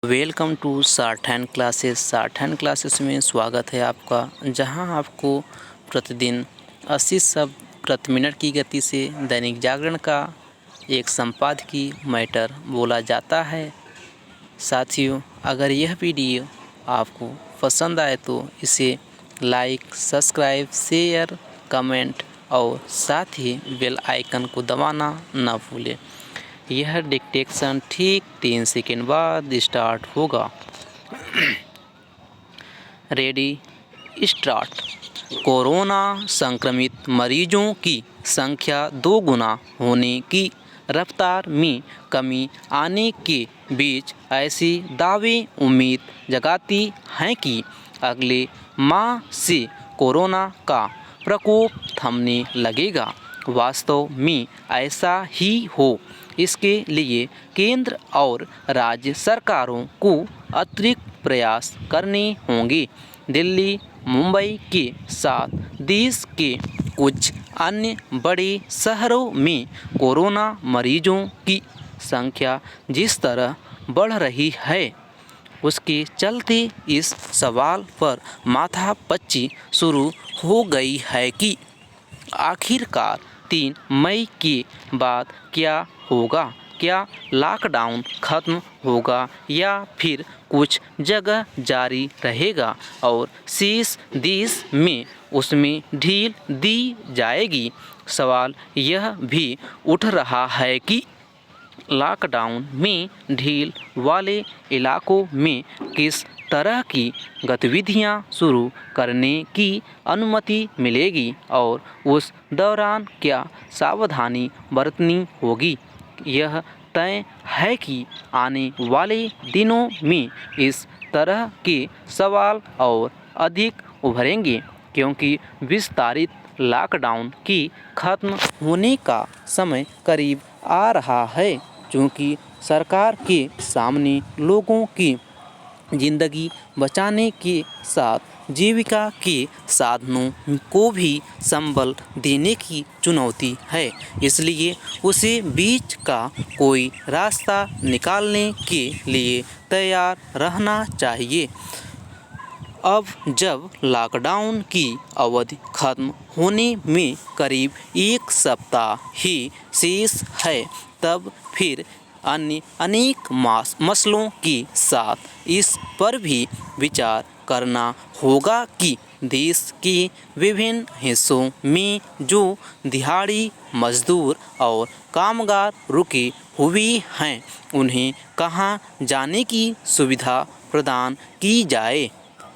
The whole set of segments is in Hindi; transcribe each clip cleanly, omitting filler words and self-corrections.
Welcome to shorthand classes. Shorthand classes में स्वागत है आपका, जहां आपको प्रतिदिन 80 शब्द प्रति मिनट की गति से दैनिक जागरण का एक संपादकीय मैटर बोला जाता है। साथियों, अगर यह वीडियो आपको पसंद आए तो इसे लाइक, सब्सक्राइब, शेयर, कमेंट और साथ ही बेल आइकन को दबाना न भूलें। यह डिक्टेशन ठीक 3 सेकंड बाद स्टार्ट होगा। Ready, start. कोरोना संक्रमित मरीजों की संख्या 2 गुना होने की रफ्तार में कमी आने के बीच ऐसे दावे उम्मीद जगाती हैं कि अगले माह से कोरोना का प्रकोप थमने लगेगा। वास्तव में ऐसा ही हो, इसके लिए केंद्र और राज्य सरकारों को अतिरिक्त प्रयास करने होंगे। दिल्ली, मुंबई के साथ देश के कुछ अन्य बड़े शहरों में कोरोना मरीजों की संख्या जिस तरह बढ़ रही है, उसके चलते इस सवाल पर माथापच्ची शुरू हो गई है कि आखिरकार 3 मई के बाद क्या होगा। क्या लॉकडाउन खत्म होगा या फिर कुछ जगह जारी रहेगा और शेष देश में उसमें ढील दी जाएगी। सवाल यह भी उठ रहा है कि लॉकडाउन में ढील वाले इलाकों में किस तरह की गतिविधियां शुरू करने की अनुमति मिलेगी और उस दौरान क्या सावधानी बरतनी होगी। यह तय है कि आने वाले दिनों में इस तरह के सवाल और अधिक उभरेंगे, क्योंकि विस्तारित लॉकडाउन की खत्म होने का समय करीब आ रहा है। चूँकि सरकार के सामने लोगों की जिंदगी बचाने के साथ जीविका के साधनों को भी संबल देने की चुनौती है, इसलिए उसे बीच का कोई रास्ता निकालने के लिए तैयार रहना चाहिए। अब जब लॉकडाउन की अवधि खत्म होने में करीब 1 सप्ताह ही शेष है, तब फिर अन्य अनेक मसलों के साथ इस पर भी विचार करना होगा कि देश के विभिन्न हिस्सों में जो दिहाड़ी मजदूर और कामगार रुके हुए हैं, उन्हें कहां जाने की सुविधा प्रदान की जाए।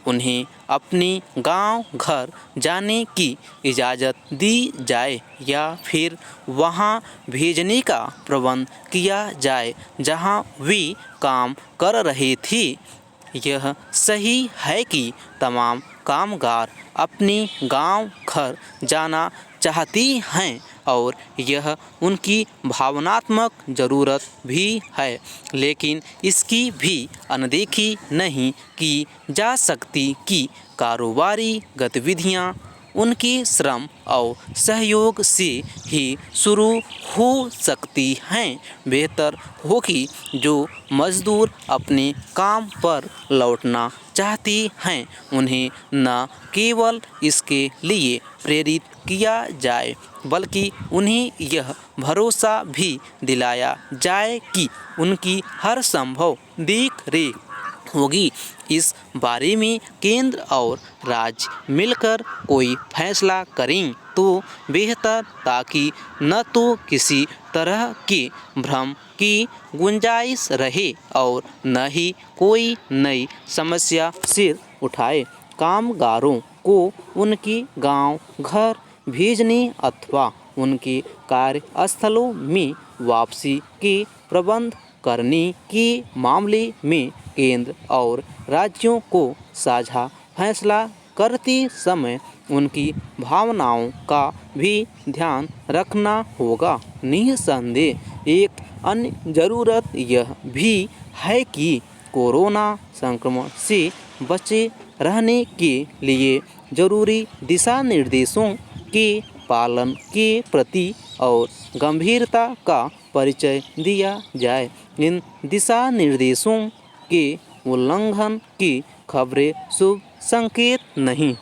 उन्हें अपने गांव घर जाने की इजाज़त दी जाए या फिर वहां भेजने का प्रबंध किया जाए जहां वे काम कर रहे थे। यह सही है कि तमाम कामगार अपने गांव घर जाना चाहते हैं और यह उनकी भावनात्मक ज़रूरत भी है, लेकिन इसकी भी अनदेखी नहीं की जा सकती कि कारोबारी गतिविधियां उनके श्रम और सहयोग से ही शुरू हो सकती हैं। बेहतर हो कि जो मजदूर अपने काम पर लौटना चाहते हैं, उन्हें न केवल इसके लिए प्रेरित किया जाए, बल्कि उन्हें यह भरोसा भी दिलाया जाए कि उनकी हर संभव देख रेख होगी। इस बारे में केंद्र और राज्य मिलकर कोई फैसला करें तो बेहतर, ताकि न तो किसी तरह के भ्रम की गुंजाइश रहे और न ही कोई नई समस्या सिर उठाए। कामगारों को उनके गांव घर भेजने अथवा उनके कार्यस्थलों में वापसी के प्रबंध करने के मामले में केंद्र और राज्यों को साझा फैसला करते समय उनकी भावनाओं का भी ध्यान रखना होगा। निस्संदेह एक अन्य ज़रूरत यह भी है कि कोरोना संक्रमण से बचे रहने के लिए जरूरी दिशा निर्देशों के पालन के प्रति और गंभीरता का परिचय दिया जाए। इन दिशा निर्देशों के उल्लंघन की खबरें शुभ संकेत नहीं।